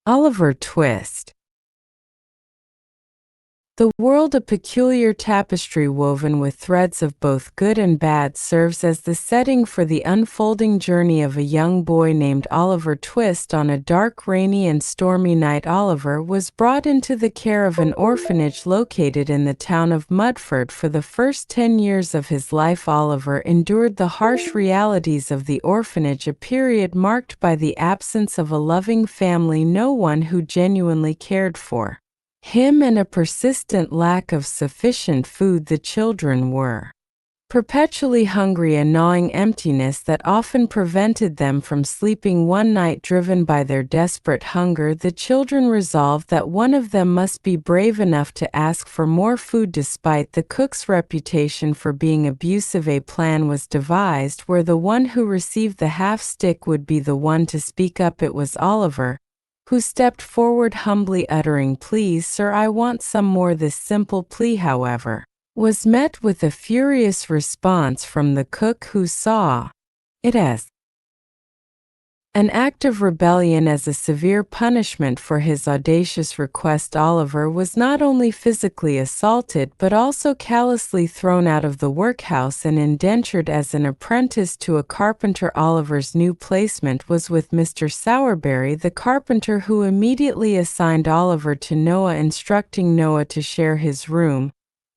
Oliver Twist. The world, a peculiar tapestry woven with threads of both good and bad, serves as the setting for the unfolding journey of a young boy named Oliver Twist. On a dark, rainy, and stormy night, Oliver was brought into the care of an orphanage located in the town of Mudford. For the first 10 years of his life, Oliver endured the harsh realities of the orphanage, a period marked by the absence of a loving family, no one who genuinely cared for him, and a persistent lack of sufficient food. The children were perpetually hungry, a gnawing emptiness that often prevented them from sleeping. One night, driven by their desperate hunger, the children resolved that one of them must be brave enough to ask for more food. Despite the cook's reputation for being abusive, a plan was devised where the one who received the half-stick would be the one to speak up. It was Oliver who stepped forward, humbly uttering, "Please, sir, I want some more." This simple plea, however, was met with a furious response from the cook, who saw it as an act of rebellion. As a severe punishment for his audacious request, Oliver was not only physically assaulted but also callously thrown out of the workhouse and indentured as an apprentice to a carpenter. Oliver's new placement was with Mr. Sowerberry, the carpenter, who immediately assigned Oliver to Noah, instructing Noah to share his room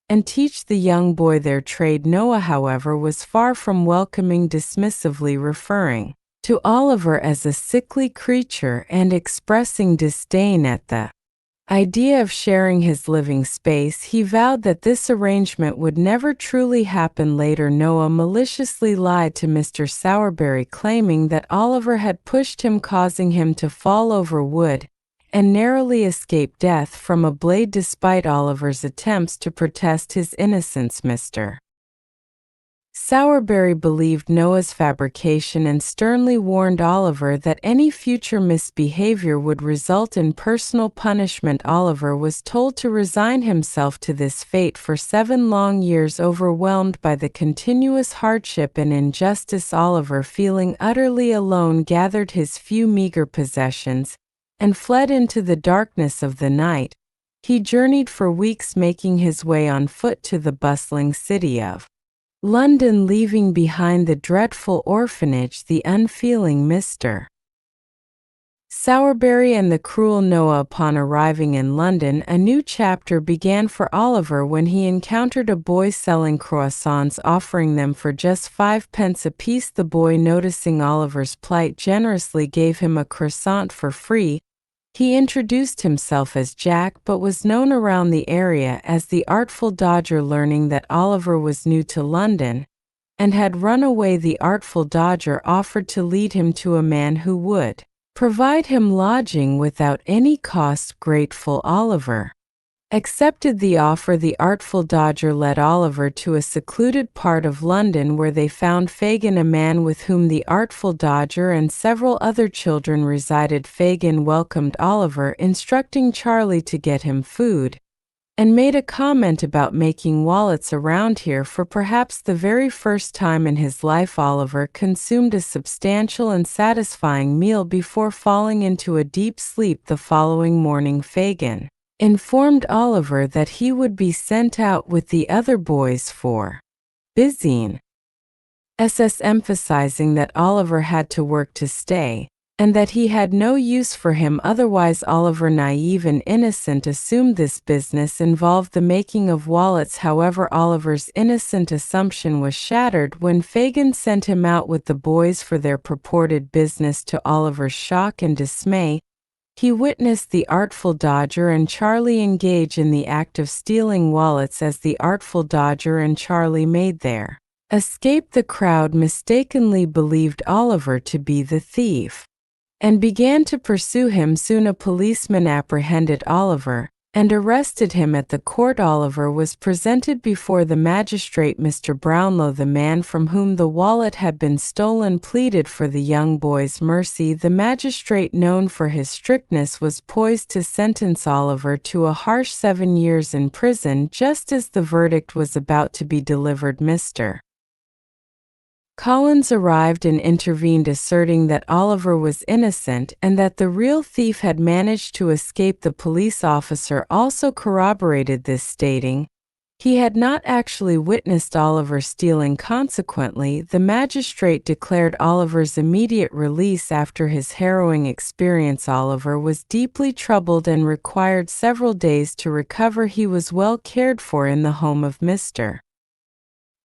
and teach the young boy their trade. Noah, however, was far from welcoming, dismissively referring to Oliver as a sickly creature and expressing disdain at the idea of sharing his living space. He vowed that this arrangement would never truly happen. Later, Noah maliciously lied to Mr. Sowerberry, claiming that Oliver had pushed him, causing him to fall over wood and narrowly escape death from a blade. Despite Oliver's attempts to protest his innocence, Mr. Sowerberry believed Noah's fabrication and sternly warned Oliver that any future misbehavior would result in personal punishment. Oliver was told to resign himself to this fate. For 7 long years, overwhelmed by the continuous hardship and injustice, Oliver, feeling utterly alone, gathered his few meager possessions and fled into the darkness of the night. He journeyed for weeks, making his way on foot to the bustling city of London, leaving behind the dreadful orphanage, the unfeeling Mr. Sowerberry, and the cruel Noah. Upon arriving in London, a new chapter began for Oliver when he encountered a boy selling croissants, offering them for just 5 pence apiece. The boy, noticing Oliver's plight, generously gave him a croissant for free. He introduced himself as Jack, but was known around the area as the Artful Dodger. Learning that Oliver was new to London and had run away, the Artful Dodger offered to lead him to a man who would provide him lodging without any cost. Grateful, Oliver accepted the offer. The Artful Dodger led Oliver to a secluded part of London where they found Fagin, a man with whom the Artful Dodger and several other children resided. Fagin welcomed Oliver, instructing Charlie to get him food, and made a comment about making wallets around here. For perhaps the very first time in his life, Oliver consumed a substantial and satisfying meal before falling into a deep sleep. The following morning, Fagin informed Oliver that he would be sent out with the other boys for busying SS, emphasizing that Oliver had to work to stay, and that he had no use for him otherwise. Oliver, naive and innocent, assumed this business involved the making of wallets. However, Oliver's innocent assumption was shattered when Fagin sent him out with the boys for their purported business. To Oliver's shock and dismay, he witnessed the Artful Dodger and Charlie engage in the act of stealing wallets. As the Artful Dodger and Charlie made their escape, the crowd mistakenly believed Oliver to be the thief and began to pursue him. Soon a policeman apprehended Oliver and arrested him at the court. Oliver was presented before the magistrate. Mr. Brownlow, the man from whom the wallet had been stolen, pleaded for the young boy's mercy. The magistrate, known for his strictness, was poised to sentence Oliver to a harsh 7 years in prison. Just as the verdict was about to be delivered, Mr. Collins arrived and intervened, asserting that Oliver was innocent and that the real thief had managed to escape. The police officer also corroborated this, stating he had not actually witnessed Oliver stealing. Consequently, the magistrate declared Oliver's immediate release after his harrowing experience. Oliver was deeply troubled and required several days to recover. He was well cared for in the home of Mr.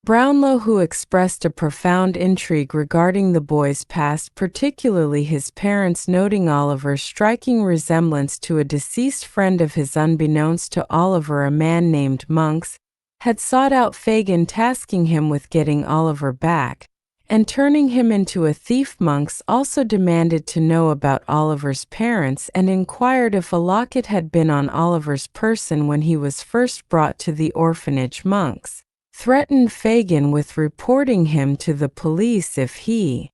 Brownlow, who expressed a profound intrigue regarding the boy's past, particularly his parents, noting Oliver's striking resemblance to a deceased friend of his. Unbeknownst to Oliver, a man named Monks had sought out Fagin, tasking him with getting Oliver back and turning him into a thief. Monks also demanded to know about Oliver's parents and inquired if a locket had been on Oliver's person when he was first brought to the orphanage. Monks threatened Fagin with reporting him to the police if he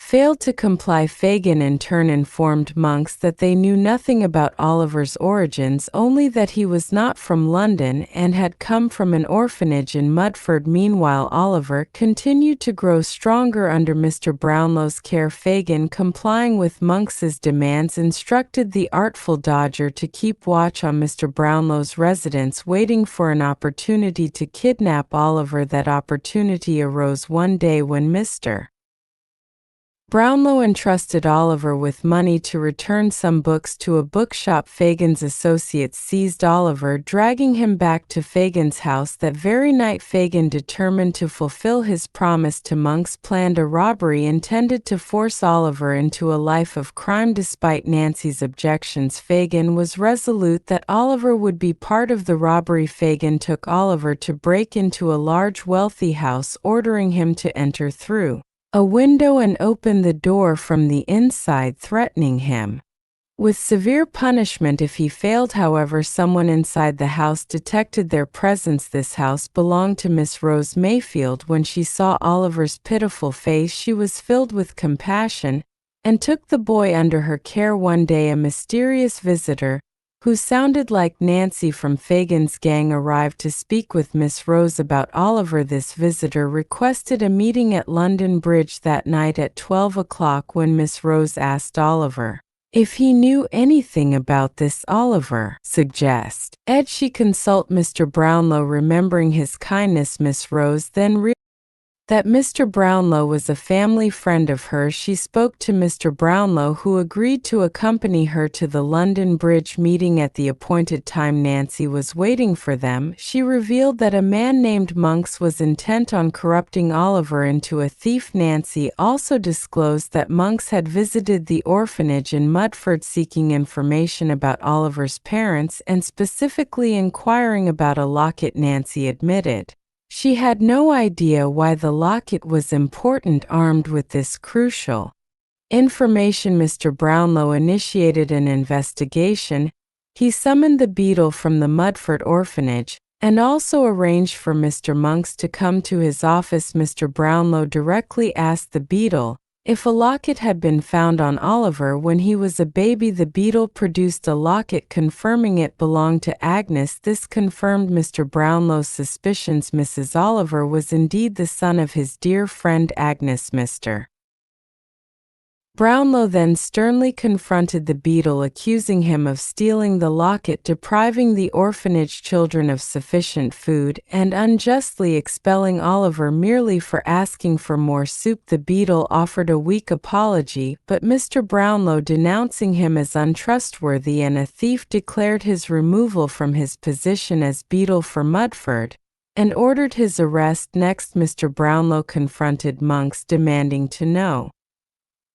failed to comply. Fagin in turn informed Monks that they knew nothing about Oliver's origins, only that he was not from London and had come from an orphanage in Mudford. Meanwhile, Oliver continued to grow stronger under Mr. Brownlow's care. Fagin, complying with Monks's demands, instructed the artful Dodger to keep watch on Mr. Brownlow's residence, waiting for an opportunity to kidnap Oliver. That opportunity arose one day when Mr. Brownlow entrusted Oliver with money to return some books to a bookshop. Fagin's associates seized Oliver, dragging him back to Fagin's house. That very night, Fagin, determined to fulfill his promise to Monks, planned a robbery intended to force Oliver into a life of crime. Despite Nancy's objections, Fagin was resolute that Oliver would be part of the robbery. Fagin took Oliver to break into a large, wealthy house, ordering him to enter through a window and open the door from the inside, threatening him with severe punishment if he failed. However, someone inside the house detected their presence. This house belonged to Miss Rose Mayfield. When she saw Oliver's pitiful face, she was filled with compassion and took the boy under her care. One day, a mysterious visitor, who sounded like Nancy from Fagin's gang, arrived to speak with Miss Rose about Oliver. This visitor requested a meeting at London Bridge that night at 12 o'clock. When Miss Rose asked Oliver if he knew anything about this, Oliver suggested she consult Mr. Brownlow. Remembering his kindness, Miss Rose then realized that Mr. Brownlow was a family friend of hers. She spoke to Mr. Brownlow, who agreed to accompany her to the London Bridge meeting at the appointed time. Nancy was waiting for them. She revealed that a man named Monks was intent on corrupting Oliver into a thief. Nancy also disclosed that Monks had visited the orphanage in Mudford seeking information about Oliver's parents and specifically inquiring about a locket. Nancy admitted she had no idea why the locket was important. Armed with this crucial information, Mr. Brownlow initiated an investigation. He summoned the beadle from the Mudford orphanage and also arranged for Mr. Monks to come to his office. Mr. Brownlow directly asked the beadle if a locket had been found on Oliver when he was a baby. The beadle produced a locket confirming it belonged to Agnes. This confirmed Mr. Brownlow's suspicions. Mrs. Oliver was indeed the son of his dear friend Agnes. Mr. Brownlow then sternly confronted the beadle, accusing him of stealing the locket, depriving the orphanage children of sufficient food, and unjustly expelling Oliver merely for asking for more soup. The beadle offered a weak apology, but Mr. Brownlow, denouncing him as untrustworthy and a thief, declared his removal from his position as beadle for Mudford and ordered his arrest. Next, Mr. Brownlow confronted Monks, demanding to know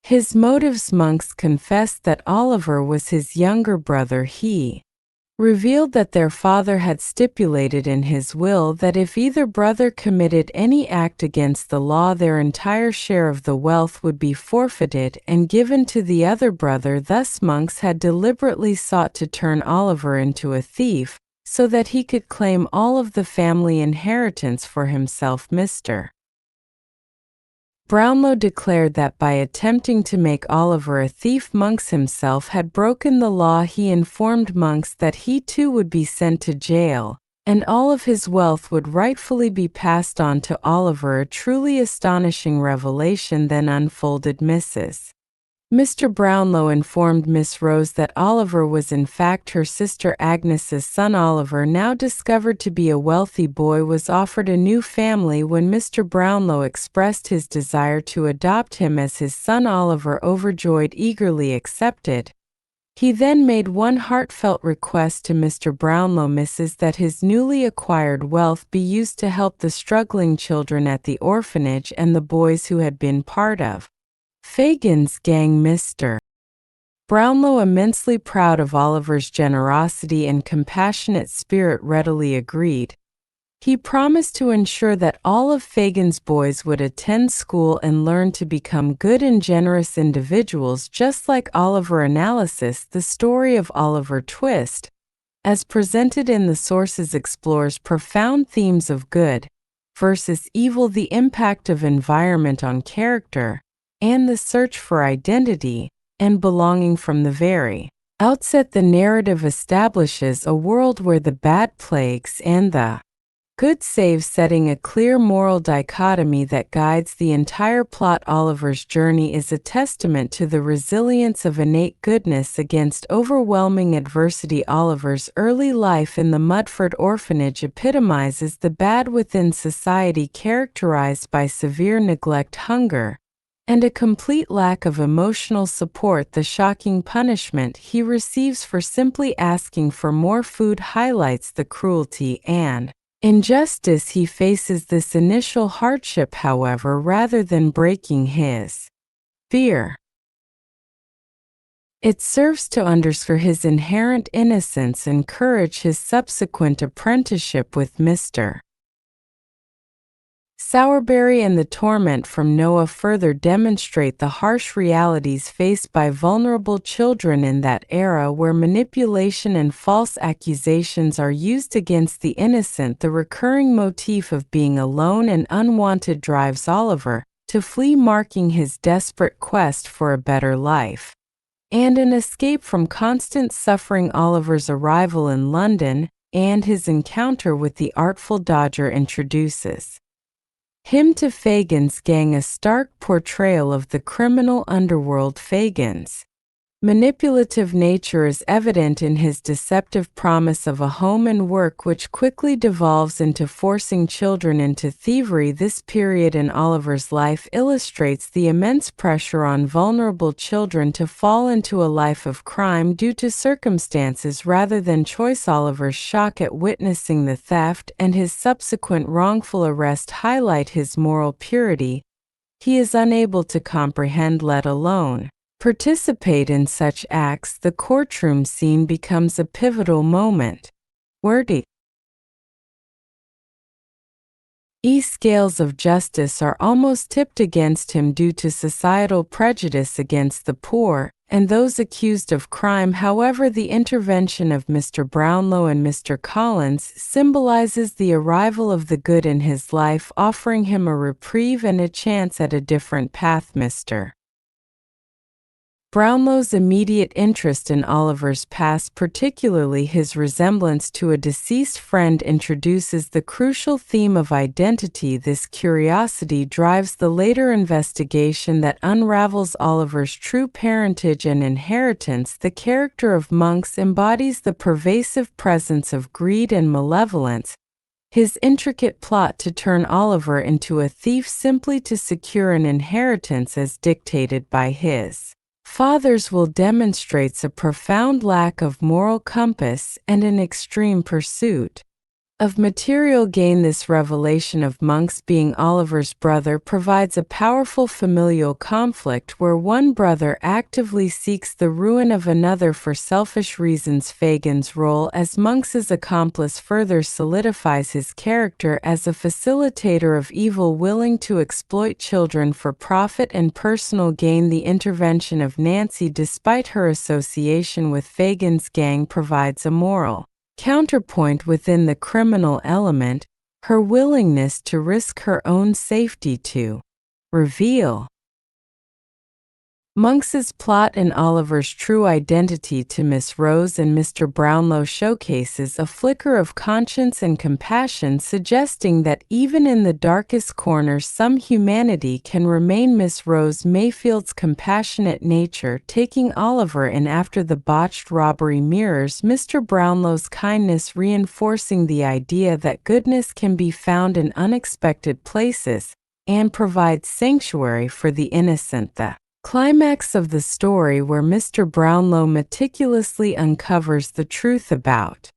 his motives. Monks confessed that Oliver was his younger brother. He revealed that their father had stipulated in his will that if either brother committed any act against the law, their entire share of the wealth would be forfeited and given to the other brother. Thus, Monks had deliberately sought to turn Oliver into a thief so that he could claim all of the family inheritance for himself. Mr. Brownlow declared that by attempting to make Oliver a thief, Monks himself had broken the law. He informed Monks that he too would be sent to jail and all of his wealth would rightfully be passed on to Oliver. A truly astonishing revelation then unfolded. Mr. Brownlow informed Miss Rose that Oliver was in fact her sister Agnes's son. Oliver, now discovered to be a wealthy boy, was offered a new family when Mr. Brownlow expressed his desire to adopt him as his son. Oliver, overjoyed, eagerly accepted. He then made one heartfelt request to Mr. Brownlow, that his newly acquired wealth be used to help the struggling children at the orphanage and the boys who had been part of Fagin's gang. Mr. Brownlow, immensely proud of Oliver's generosity and compassionate spirit, readily agreed. He promised to ensure that all of Fagin's boys would attend school and learn to become good and generous individuals just like Oliver. Analysis: the story of Oliver Twist, as presented in the sources, explores profound themes of good versus evil, the impact of environment on character, and the search for identity and belonging. From the very outset, the narrative establishes a world where the bad plagues and the good save, setting a clear moral dichotomy that guides the entire plot. Oliver's journey is a testament to the resilience of innate goodness against overwhelming adversity. Oliver's early life in the Mudford orphanage epitomizes the bad within society, characterized by severe neglect, hunger, and a complete lack of emotional support. The shocking punishment he receives for simply asking for more food highlights the cruelty and injustice he faces. This initial hardship, however, rather than breaking his fear, it serves to underscore his inherent innocence and courage. His subsequent apprenticeship with Mr. Sowerberry and the torment from Noah further demonstrate the harsh realities faced by vulnerable children in that era, where manipulation and false accusations are used against the innocent. The recurring motif of being alone and unwanted drives Oliver to flee, marking his desperate quest for a better life and an escape from constant suffering. Oliver's arrival in London and his encounter with the artful Dodger introduces him to Fagin's gang, a stark portrayal of the criminal underworld. Fagin's manipulative nature is evident in his deceptive promise of a home and work, which quickly devolves into forcing children into thievery. This period in Oliver's life illustrates the immense pressure on vulnerable children to fall into a life of crime due to circumstances rather than choice. Oliver's shock at witnessing the theft and his subsequent wrongful arrest highlight his moral purity. He is unable to comprehend, let alone participate in such acts. The courtroom scene becomes a pivotal moment where the scales of justice are almost tipped against him due to societal prejudice against the poor and those accused of crime. However, the intervention of Mr. Brownlow and Mr. Collins symbolizes the arrival of the good in his life, offering him a reprieve and a chance at a different path. Mr. Brownlow's immediate interest in Oliver's past, particularly his resemblance to a deceased friend, introduces the crucial theme of identity. This curiosity drives the later investigation that unravels Oliver's true parentage and inheritance. The character of Monks embodies the pervasive presence of greed and malevolence. His intricate plot to turn Oliver into a thief simply to secure an inheritance as dictated by his father's will demonstrates a profound lack of moral compass and an extreme pursuit of material gain. This revelation of Monks being Oliver's brother provides a powerful familial conflict where one brother actively seeks the ruin of another for selfish reasons. Fagin's role as Monks's accomplice further solidifies his character as a facilitator of evil, willing to exploit children for profit and personal gain. The intervention of Nancy, despite her association with Fagin's gang, provides a moral counterpoint within the criminal element, her willingness to risk her own safety to reveal Monks's plot and Oliver's true identity to Miss Rose and Mr. Brownlow showcases a flicker of conscience and compassion, suggesting that even in the darkest corners some humanity can remain. Miss Rose Mayfield's compassionate nature taking Oliver in after the botched robbery mirrors Mr. Brownlow's kindness, reinforcing the idea that goodness can be found in unexpected places and provides sanctuary for the innocent. The climax of the story, where Mr. Brownlow meticulously uncovers the truth about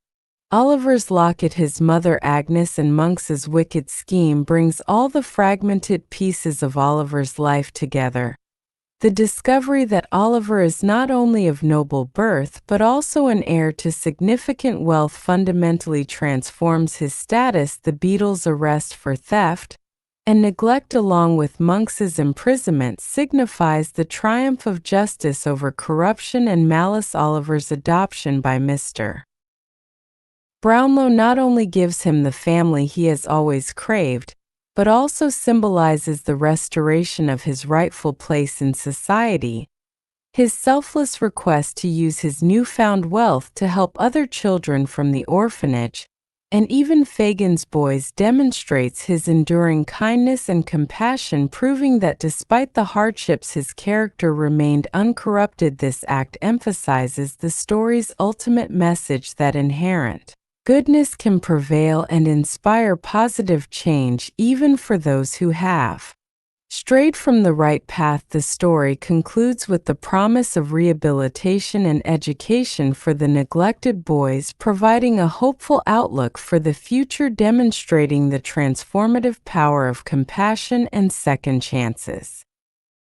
Oliver's locket, his mother Agnes, and Monks's wicked scheme, brings all the fragmented pieces of Oliver's life together. The discovery that Oliver is not only of noble birth but also an heir to significant wealth fundamentally transforms his status. The Beadle's arrest for theft and neglect, along with Monks's imprisonment, signifies the triumph of justice over corruption and malice. Oliver's adoption by Mr. Brownlow not only gives him the family he has always craved, but also symbolizes the restoration of his rightful place in society. His selfless request to use his newfound wealth to help other children from the orphanage, and even Fagin's boys, demonstrates his enduring kindness and compassion, proving that despite the hardships his character remained uncorrupted. This act emphasizes the story's ultimate message that inherent goodness can prevail and inspire positive change even for those who have strayed from the right path. The story concludes with the promise of rehabilitation and education for the neglected boys, providing a hopeful outlook for the future, demonstrating the transformative power of compassion and second chances.